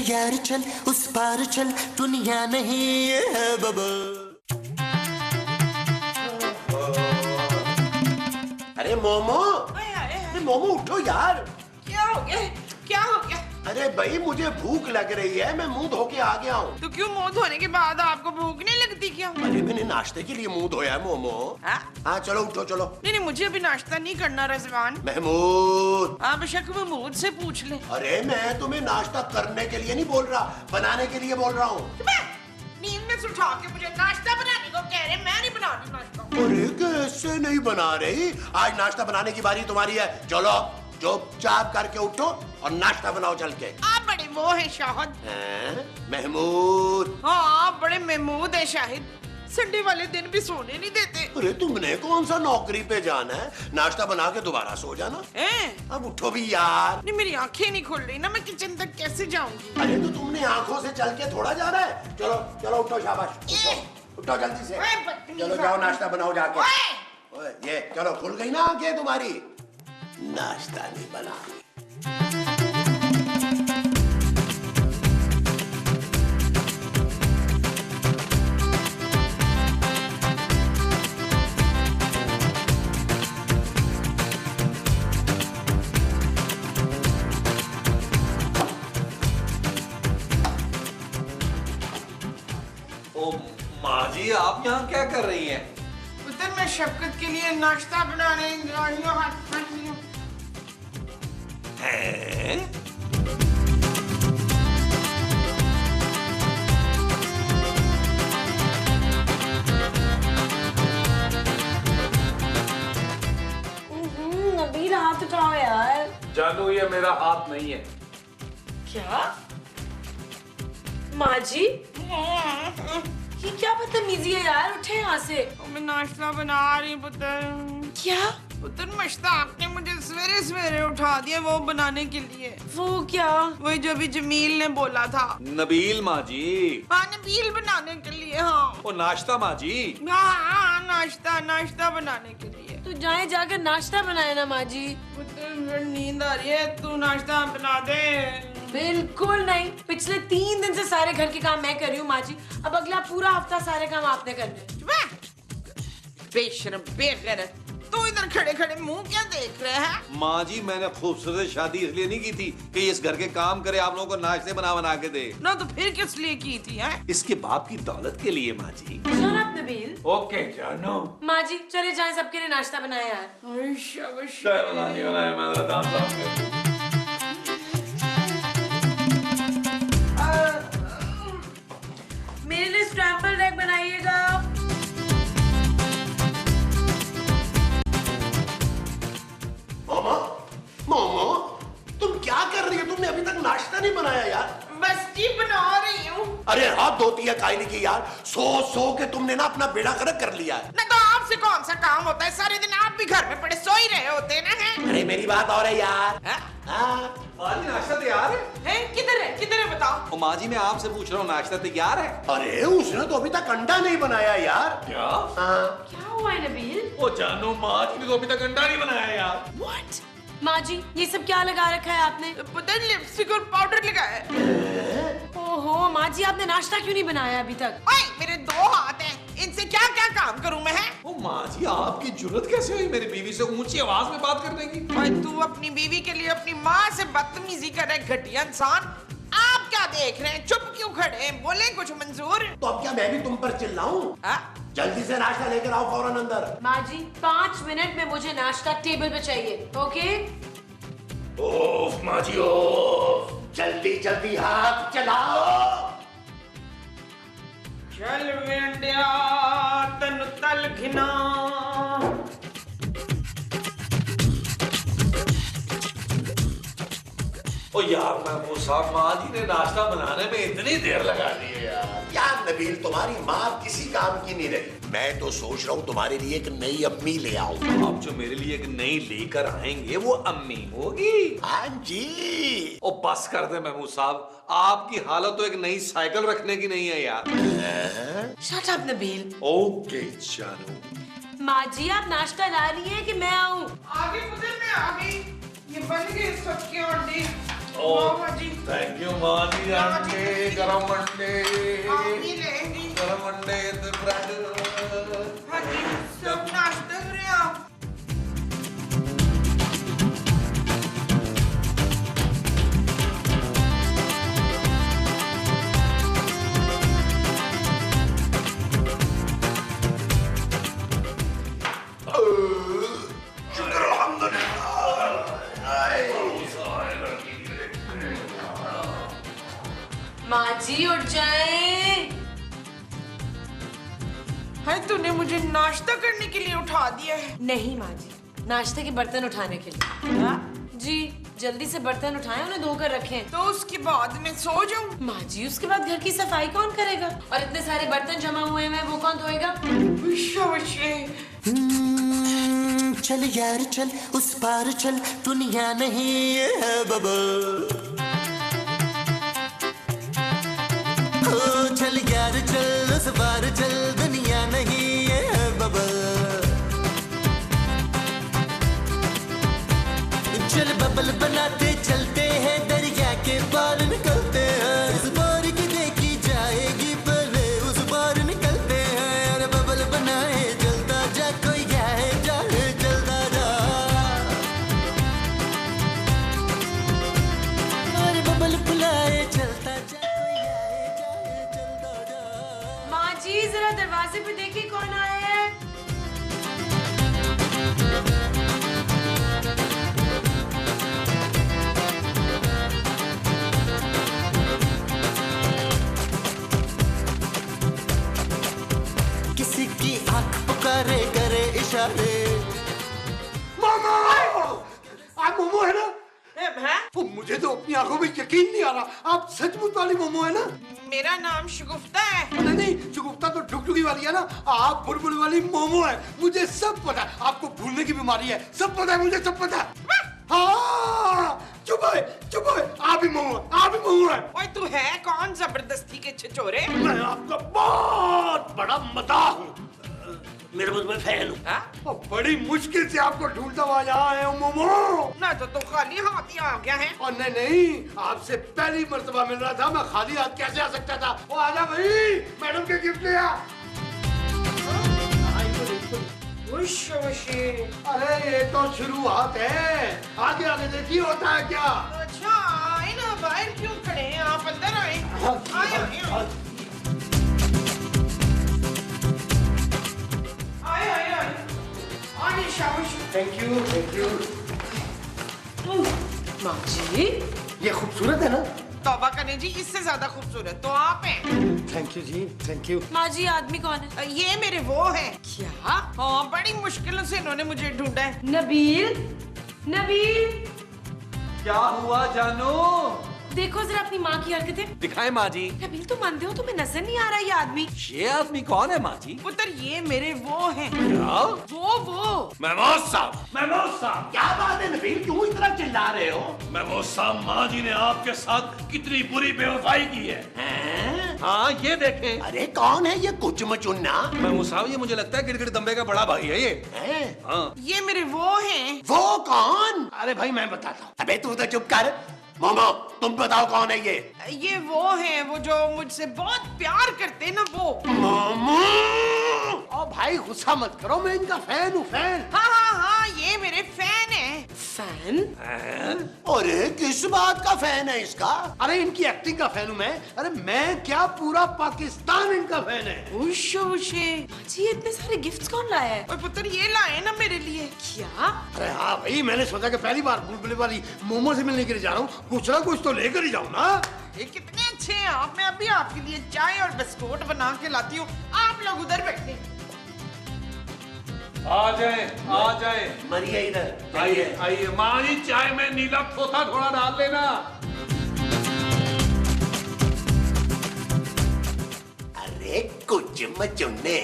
यार चल उस पार चल, दुनिया नहीं है बबल। अरे मोमो, अरे मोमो उठो यार। क्या हो गया? क्या हो गया? अरे भाई मुझे भूख लग रही है, मैं मुंह धो के आ गया हूँ। तो क्यों मुंह धोने के बाद आपको भूख नहीं लगती क्या? अरे मैंने नाश्ते के लिए मुंह धोया है मोमो। हाँ चलो उठो चलो। नहीं मुझे अभी नाश्ता नहीं करना रिजवान। महमूद, आप बेशक महमूद से पूछ ले। अरे मैं तुम्हें नाश्ता करने के लिए नहीं बोल रहा, बनाने के लिए बोल रहा हूँ। नींद में से उठा के मुझे नाश्ता बनाने को कह रहे, मैं नहीं बना रही नाश्ता। अरे कैसे नहीं बना रही? आज नाश्ता बनाने की बारी तुम्हारी है। चलो चुपचाप करके उठो और नाश्ता बनाओ चल के। आप बड़े वो है शाहिद। महमूद। हाँ बड़े महमूद है शाहिद, संडे वाले दिन भी सोने नहीं देते। अरे तुमने कौन सा नौकरी पे जाना है? नाश्ता बना के दोबारा सो जाना। अब उठो भी यार। नहीं मेरी आंखें नहीं खुल रही ना, मैं किचन तक कैसे जाऊंगी? अरे तो तुमने आंखों से चल के थोड़ा जाना है। चलो चलो उठो, शाबाश उठो जल्दी से। चलो जाओ नाश्ता बनाओ जाके। ओए ये चलो, खुल गई ना आंखें तुम्हारी? नाश्ता नहीं बना। ओ माँ जी, आप यहाँ क्या कर रही हैं? पुत्र मैं शफकत के लिए नाश्ता बनाने जा रही हूँ। हैं? नबील हाथ उठाओ यार। जानू ये मेरा हाथ नहीं है। क्या? माँ जी ये क्या बदतमीजी है यार, उठे यहाँ से। मैं नाश्ता बना रही पुत्र। क्या? पुत्र मुश्ताक ने मुझे सवेरे सवेरे उठा दिया वो बनाने के लिए। वो क्या? वही जो भी जमील ने बोला था। नबील माँ जी। हाँ नबील बनाने के लिए। हाँ ओ नाश्ता माँ जी। हाँ नाश्ता बनाने के लिए। तो जाए जाकर नाश्ता बनाए ना माँ जी। पुत्र नींद आ रही है, तू नाश्ता बना दे। बिल्कुल नहीं, पिछले 3 दिन से सारे घर के काम मैं कर रही हूँ माँ जी। अब अगला पूरा हफ्ता सारे काम आपने करने। बेशरम बेगैरत, तू इधर खड़े खड़े मुंह क्या देख रहे हैं? माँ जी मैंने खूबसूरत शादी इसलिए नहीं की थी कि इस घर के काम करे, आप लोगों को नाश्ते बना बना के दे। ना तो फिर किस लिए की थी? है इसके बाप की दौलत के लिए माँ जी। Shut up, Nabeel. ओके जानो। माँ जी चले जाएं, सबके लिए नाश्ता बनाए यार। शाबाश। मेरे लिए स्क्रैम्बल्ड एग बनाइएगा। मोमो, मोमो तुम क्या कर रही हो? तुमने अभी तक नाश्ता नहीं बनाया यार। बस जी बना रही हूँ। अरे हाथ धोती है कायली की यार। सो के तुमने ना अपना बेड़ा गर्क कर लिया है। ना तो आपसे कौन सा काम होता है? सारे दिन आप भी घर में पड़े सो ही रहे होते हैं ना। हैं? अरे मेरी बात और है यार। माँ जी नाश्ता तैयार है? हैं? किधर है बताओ। ओ माँ जी मैं आपसे पूछ रहा हूँ, नाश्ता तैयार है? अरे उसने तो अभी तक अंडा नहीं बनाया यार। क्या? क्या हुआ है नबील? ओ जानो, माँ जी ने तो अभी तक अंडा नहीं बनाया यार। What? माँ जी ये सब क्या लगा रखा है आपने? पता नहीं लिपस्टिक और पाउडर लगाया है। ओहो माँ जी आपने नाश्ता क्यों नहीं बनाया अभी तक? ओए मेरे 2 हाथ हैं, इनसे क्या क्या काम करूं मैं? है ओ माँ जी आपकी जुर्रत कैसे हुई मेरी बीवी से ऊंची आवाज में बात करने की? ओए तू अपनी बीवी के लिए अपनी माँ से बदतमीजी कर रहे घटिया इंसान। आप क्या देख रहे हैं? चुप क्यों खड़े हैं? बोले कुछ मंजूर। तो अब क्या मैं भी तुम पर चिल्लाऊं? जल्दी से नाश्ता लेकर आओ फौरन अंदर। माँ जी 5 मिनट में मुझे नाश्ता टेबल पे चाहिए। ओके? ओफ माँ जी ओफ, जल्दी जल्दी हाथ चलाओ। चल वेंडिया तन तल घिना। ओ यार महमूद साहब, माँ जी ने नाश्ता बनाने में इतनी देर लगा दी है यार नबील तुम्हारी माँ किसी काम की नहीं रही। मैं तो सोच रहा हूँ तुम्हारे लिए एक नई अम्मी ले आऊं। आप जो मेरे लिए एक नई लेकर आएंगे वो अम्मी होगी? हाँ जी। ओ बस कर दे महमूद साहब, आपकी हालत तो एक नई साइकिल रखने की नहीं है यार। Shut up Nabeel. ओके जानू। माँ जी आप नाश्ता ला रही हैं कि मैं आऊँ? आगे पुत्र मैं आ गई। ये बन गई सबकी अंडे। मामा जी थैंक यू माँ जी आपके गरम अंडे आप ये लेंगी। गरम अंडे ब्रेड। हाँ जी सब नाश्ता करें आप। माँ जी उठ जाए। है तूने मुझे नाश्ता करने के लिए उठा दिया है। नहीं माँ जी, नाश्ते के बर्तन उठाने के लिए। हाँ? जी जल्दी से बर्तन उठाएं, उन्हें धोकर रखें। तो उसके बाद मैं सो जाऊं। माँ जी उसके बाद घर की सफाई कौन करेगा? और इतने सारे बर्तन जमा हुए हैं वो कौन धोएगा? चल यार चल उस पार चल, दुनिया नहीं ये है बबल। ओ चल यार चल उस पार चल, दुनिया नहीं ये है बबल। चल बबल बनाते चलते हैं, दरिया के पार निकलते हैं। इस पार की देखी जाएगी पहले उस पार निकलते हैं। अरे बबल बनाए जलता जा, कोई आए जाए जलता जा। अरे बबल बुलाए चलता जा, कोई आए जाए जलता जा। माँ जी जरा दरवाजे पे देखिए कौन आया है। किसी की आंख पुकारे करे इशारे। मामा आप मोमो है ना? है? वो मुझे तो अपनी आंखों में यकीन नहीं आ रहा, आप सचमुच वाली मोमो है ना? मेरा नाम शगुफ्ता है। नहीं नहीं, चुगुप्ता तो डुगडुगी वाली है ना, आप बुलबुल वाली मोमो है। मुझे सब पता है, आपको भूलने की बीमारी है, सब पता है, मुझे सब पता है। हाँ चुप है, आप ही मोमो है, आप ही मोमो है। ओए तू है कौन जबरदस्ती के छिछोरे? मैं आपका बहुत बड़ा मदाह हूँ, मेरे मुझ में फैन हूँ। हाँ? और बड़ी मुश्किल से आपको ढूंढता हुआ यहाँ आया हूँ मोमो। ना तो तू खाली हाथ ही आ गया है। और नहीं, आपसे पहली मर्तबा मिल रहा था, मैं खाली हाथ कैसे आ सकता था? वो आजा भाई, मैडम के गिफ्ट ले आ। अरे ये तो शुरुआत है, आगे आगे देखिए होता है क्या। अच्छा आए ना, बाहर क्यों खड़े हैं आप? अंदर आए। आए शाबाश। Thank you. माँ जी ये खूबसूरत है ना? तौबा करें जी, इससे ज्यादा खूबसूरत तो आप हैं। थैंक यू जी, थैंक यू। माँ जी आदमी कौन है? ये मेरे वो हैं। क्या? हाँ बड़ी मुश्किलों से इन्होंने मुझे ढूंढा है। नबील क्या हुआ जानू? देखो जरा अपनी माँ की हरकतें। दिखाए माँ जी। नबील तुम अंधे हो, तुम्हें नजर नहीं आ रहा ये आदमी? ये आदमी कौन है माँ जी? पुत्र ये मेरे वो हैं। क्या? वो महमूद साहब क्या बात है नबील, क्यों इतना चिल्ला रहे हो? महमूद साहब, माँ जी ने आपके साथ कितनी बुरी बेवफाई की है। हैं? हाँ ये देखें। अरे कौन है ये कुछ मचुन्ना? महमूद साहब, ये मुझे लगता है गिड़गिड़ दम्बे का बड़ा भाई है ये। हैं? हाँ। ये मेरे वो हैं। वो कौन? अरे भाई मैं बताता हूँ। अबे तू तो चुप कर। मोमो तुम बताओ कौन है ये वो हैं, वो जो मुझसे बहुत प्यार करते हैं ना वो। मोमो ओ भाई गुस्सा मत करो, मैं इनका फैन हूँ, फैन। हाँ ये मेरे फैन हैं। फैन? अरे किस बात का फैन है इसका? अरे इनकी एक्टिंग का फैन हूँ मैं। अरे मैं क्या, पूरा पाकिस्तान इनका फैन है। माँ जी ये इतने सारे गिफ्ट्स कौन लाया है? और पुत्र ये लाए ना मेरे लिए। क्या? अरे हाँ भाई, मैंने सोचा कि पहली बार बुलबुल वाली मोमो से मिलने के लिए जा रहा हूँ, कुछ ना कुछ तो लेकर ही जाऊँ ना। ये कितने अच्छे हैं आप। मैं अभी आपके लिए चाय और बिस्कुट बना के लाती हूँ, आप लोग उधर बैठे। आ जाए। मरिए इधर, आइए माँ जी, चाय में नीला थोथा थोड़ा डाल लेना। अरे कुछ मचुन्ने,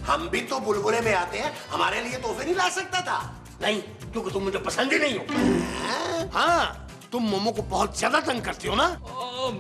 हम भी तो बुलबुले में आते हैं, हमारे लिए तोहफे नहीं ला सकता था? नहीं, क्योंकि तुम मुझे पसंद ही नहीं हो। हाँ तुम मोमो को बहुत ज्यादा तंग करती हो ना।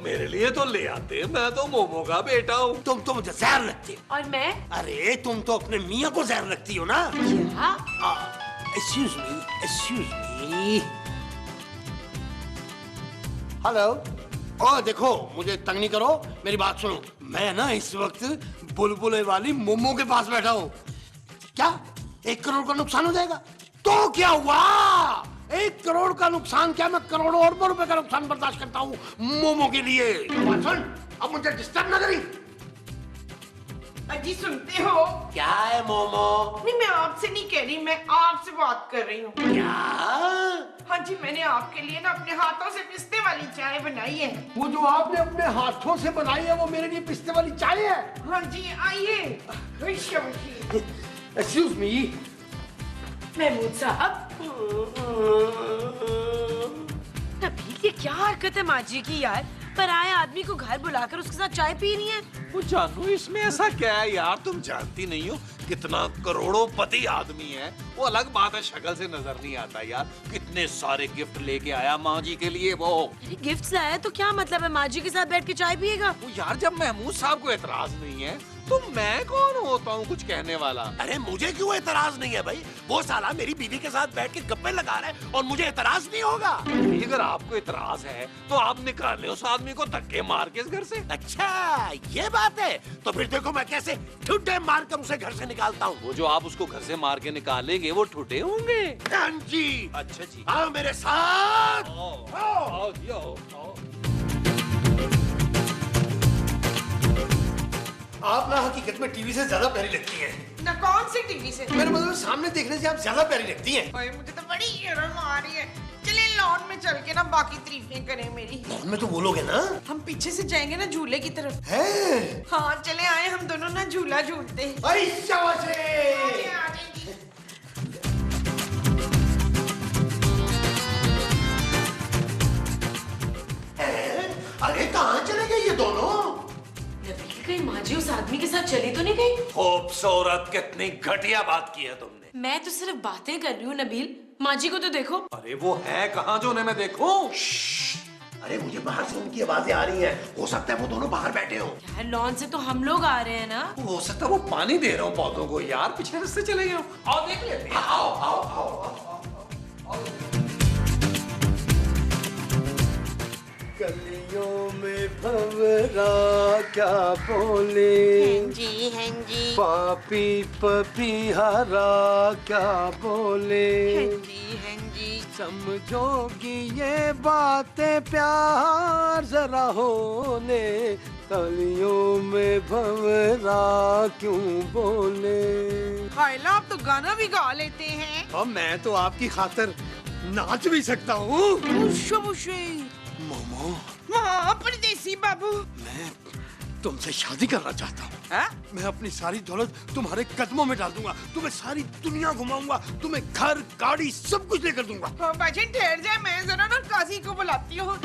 मेरे लिए तो ले आते, मैं तो मोमो का बेटा हूँ। तुम तो मुझे जहर लगती हो। और मैं? अरे तुम तो अपने मियाँ को जहर लगती हो ना। क्या? Excuse me. हेलो। ओ देखो, मुझे तंग नहीं करो, मेरी बात सुनो। मैं ना इस वक्त बुलबुले वाली मोमो के पास बैठा हूँ। क्या 1 करोड़ का नुकसान हो जाएगा? तो क्या हुआ? 1 करोड़ का नुकसान क्या, मैं करोड़ों अरबों रुपए का नुकसान बर्दाश्त करता हूँ मोमो के लिए। बात सुन, अब मुझे डिस्टर्ब ना करी। अजी सुनते हो? क्या है मोमो? नहीं, मैं आपसे नहीं कह रही, मैं आपसे बात कर रही हूँ। क्या? हाँ जी, मैंने आपके लिए ना अपने हाथों से पिस्ते वाली चाय बनाई है। वो जो आपने अपने हाथों से बनाई है वो मेरे लिए पिस्ते वाली चाय है? हाँ जी, आइए। Excuse me. महमूद साहब, नबील ये क्या हरकत है माँ जी की यार? पराये आदमी को घर बुलाकर उसके साथ चाय पीनी है। वो जानू, इसमें ऐसा क्या है यार? तुम जानती नहीं हो कितना करोड़ोंपति आदमी है। वो अलग बात है, शक्ल से नजर नहीं आता यार। कितने सारे गिफ्ट लेके आया माँ जी के लिए वो। गिफ्ट लाया तो क्या मतलब है? माँ जी के साथ बैठ के चाय पिएगा? वो यार, जब महमूद साहब को एतराज नहीं है तो मैं कौन होता हूँ कुछ कहने वाला? अरे मुझे क्यों एतराज नहीं है भाई? वो साला मेरी बीवी के साथ बैठ के गप्पे लगा रहा है और मुझे एतराज नहीं होगा। अगर आपको एतराज है तो आप निकाले उस आदमी को धक्के मार के इस घर से। अच्छा ये बात है, तो फिर देखो मैं कैसे ठुड्डे मार कर उसे घर से निकालता हूँ। वो जो आप उसको घर से मार के निकालेंगे वो ठुटे होंगे। हाँ जी। अच्छा जी, आओ मेरे साथ। आओ जी, आओ। आप ना हकीकत में टीवी से ज्यादा प्यारी लगती हैं। ना कौन सी टीवी से? मेरे मतलब सामने देखने से आप ज्यादा प्यारी लगती हैं। ओए, मुझे तो बड़ी शर्म आ रही है। चले लॉन में चल के ना बाकी तारीफें करें मेरी। लॉन में तो बोलोगे ना? हम पीछे से जाएंगे ना झूले की तरफ। है? हाँ चले आए, हम दोनों ना झूला झूलते हैं। भाई शाबाश रे। आ जाएगी। अरे कहाँ चले गए ये दोनों? नबील कहीं माँ जी उस आदमी के साथ चली तो नहीं गई? खूबसूरत, कितनी घटिया बात की है तुमने। मैं तो सिर्फ बातें कर रही हूँ नबील, माँ जी को तो देखो। अरे वो है कहाँ जो उन्हें मैं देखूं? अरे मुझे बाहर से उनकी आवाजें आ रही हैं। हो सकता है वो दोनों बाहर बैठे हो। यार लॉन से तो हम लोग आ रहे हैं ना। हो सकता है वो पानी दे रहा हूँ पौधों को यार, पिछले रास्ते चले गए हो। आओ देख लेते हैं। आओ आओ आओ आओ। गलियों में भंवरा क्या बोले, जी हाँ जी। पापी पपीहारा क्या बोले, जी हाँ जी। समझोगी ये बातें प्यार जरा होने, गलियों में भंवरा क्यों बोले। खायला, आप तो गाना भी गा लेते हैं। और मैं तो आपकी खातिर नाच भी सकता हूँ। मोमो, हाँ परदेसी बाबू। मैं तुमसे शादी करना चाहता हूँ। हाँ? मैं अपनी सारी दौलत तुम्हारे कदमों में डाल दूंगा, तुम्हें सारी दुनिया घुमाऊंगा, तुम्हें घर गाड़ी सब कुछ लेकर दूंगा। हाँ बाजी ठहर जाए, मैं जरा ना काजी को बुलाती हूँ।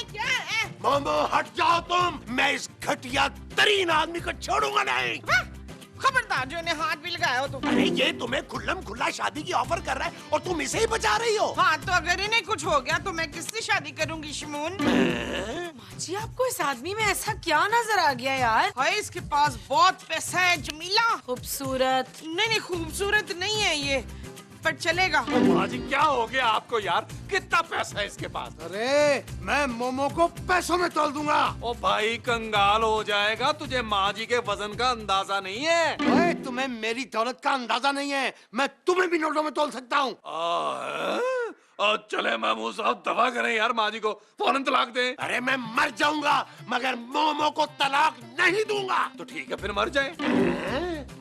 क्या है? मोमो हट जाओ तुम, मैं इस घटिया तरीन आदमी को छोड़ूंगा नहीं। हाँ? खबरदार जो इन्हें हाथ भी लगाया हो तुम। अरे ये तुम्हें खुल्लम खुल्ला शादी की ऑफर कर रहा है और तुम इसे ही बचा रही हो। हाँ तो अगर इन्हें कुछ हो गया तो मैं किससे शादी करूंगी शमून? माँ जी आपको इस आदमी में ऐसा क्या नजर आ गया यार? हाय इसके पास बहुत पैसा है जमीला। खूबसूरत? नहीं खूबसूरत नहीं है ये, पर चलेगा। माजी क्या हो गया आपको यार? कितना पैसा है इसके पास? अरे मैं मोमो को पैसों में तोल दूंगा। ओ भाई कंगाल हो जाएगा, तुझे माँ जी के वजन का अंदाजा नहीं है। ओए तुम्हें मेरी दौलत का अंदाजा नहीं है, मैं तुम्हें भी नोटों में तोल सकता हूँ। चले महमूद साहब दवा करें यार, माँ जी को फौरन तलाक दें। अरे मैं मर जाऊंगा मगर मोमो को तलाक नहीं दूंगा। तो ठीक है फिर मर जाए।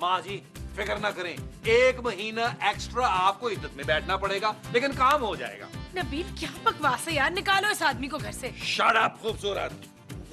माँ जी फिक्र ना करें, 1 महीना एक्स्ट्रा आपको इज्जत में बैठना पड़ेगा, लेकिन काम हो जाएगा। नबील क्या बकवास है यार, निकालो इस आदमी को घर से। शट अप खूबसूरत।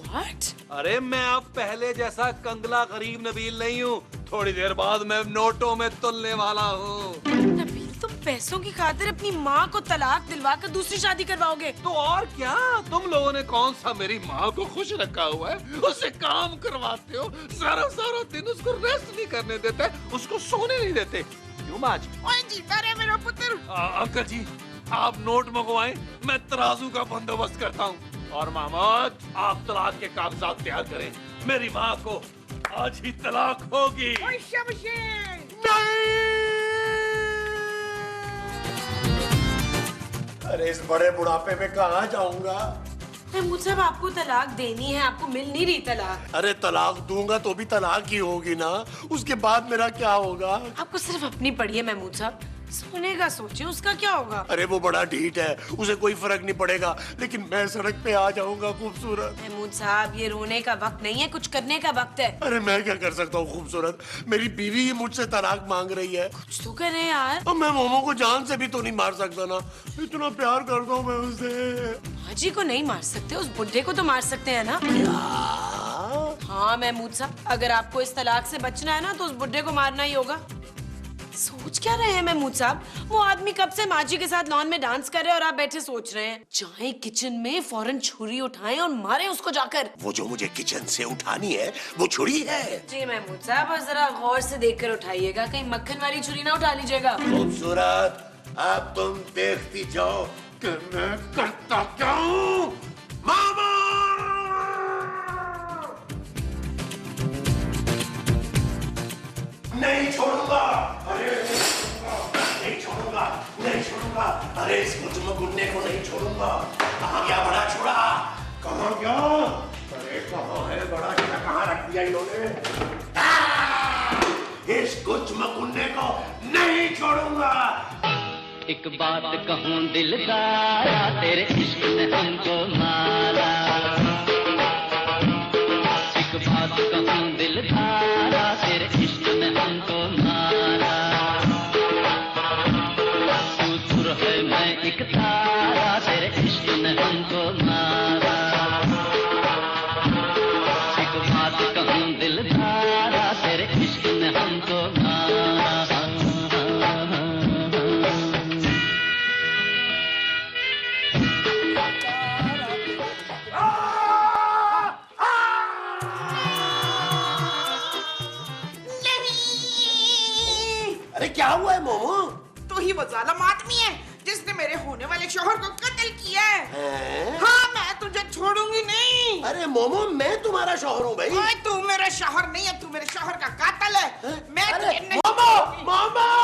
What? अरे मैं अब पहले जैसा कंगला गरीब नबील नहीं हूँ, थोड़ी देर बाद मैं नोटों में तुलने वाला हूँ। नबील तुम पैसों की खातिर अपनी माँ को तलाक दिलवा कर दूसरी शादी करवाओगे? तो और क्या, तुम लोगों ने कौन सा मेरी माँ को खुश रखा हुआ है? उससे काम करवाते हो, सारा सारा दिन उसको रेस्ट नहीं करने देते, उसको सोने नहीं देते। क्यों माँ जी? ओए जीता रे मेरा पुत्र। अंकल जी आप नोट मंगवाएं, मैं तराजू का बंदोबस्त करता हूँ। और मामद आप तलाक के कागजात तैयार करें, मेरी माँ को आज ही तलाक होगी। ओए शाबाशी। अरे इस बड़े बुढ़ापे में कहाँ जाऊंगा? महमूद साहब आपको तलाक देनी है, आपको मिल नहीं रही तलाक। अरे तलाक दूंगा तो भी तलाक ही होगी ना, उसके बाद मेरा क्या होगा? आपको सिर्फ अपनी पड़ी है महमूद साहब, सोने का सोचिए उसका क्या होगा। अरे वो बड़ा ढीठ है, उसे कोई फर्क नहीं पड़ेगा, लेकिन मैं सड़क पे आ जाऊंगा खूबसूरत। महमूद साहब ये रोने का वक्त नहीं है, कुछ करने का वक्त है। अरे मैं क्या कर सकता हूँ खूबसूरत, मेरी बीवी ही मुझसे तलाक मांग रही है। कुछ तो करे यार। अब मैं मोमो को जान से भी तो नहीं मार सकता ना, इतना प्यार करता हूँ मैं उससे। हाजी को नहीं मार सकते, उस बुढ़े को तो मार सकते हैं ना। हाँ महमूद साहब, अगर आपको इस तलाक से बचना है ना तो उस बुढ़े को मारना ही होगा। सोच क्या रहे हैं महमूद साहब? वो आदमी कब से माजी के साथ लॉन में डांस कर रहे हैं और आप बैठे सोच रहे हैं। जाएं किचन में, फौरन छुरी उठाएं और मारें उसको जाकर। वो जो मुझे किचन से उठानी है वो छुरी है। जी महमूद साहब, और जरा गौर से देखकर उठाइएगा, कहीं मक्खन वाली छुरी ना उठा लीजिएगा। खूबसूरत, अब तुम देखती जाओ कि मैं करता क्या हूँ। मामा! नहीं छोड़ूंगा, अरे नहीं छोड़ूंगा, नहीं छोड़ूंगा, अरे इस गुंडे को नहीं छोड़ूंगा। कहाँ गया बड़ा छोड़ा? कहाँ गया? अरे कहाँ है बड़ा छोड़ा? कहाँ रख दिया इन्होंने? इस गुंडे को नहीं छोड़ूंगा। एक बात कहूँ दिलदारा, तेरे इश्क ने हमको मारा। एक बात कहूँ दिलदारा, तेरे इश्क ने हमको मारा। तू सुर है मैं एक तारा, तेरे इश्क ने हमको मारा। एक बात कहूँ दिलदारा, तेरे इश्क ने हमको मारा। अरे क्या हुआ है मोमो? तो ही वो जालिम आदमी है जिसने मेरे होने वाले शोहर को कत्ल किया है। हैं? हाँ, मैं तुझे छोड़ूंगी नहीं। अरे मोमो, मैं तुम्हारा शौहर हूँ भाई। ओए, तू मेरा शौहर नहीं है, तू मेरे शौहर का कातिल है। मैं अरे तुझे नहीं मोमो, छोड़ूंगी। मोमो!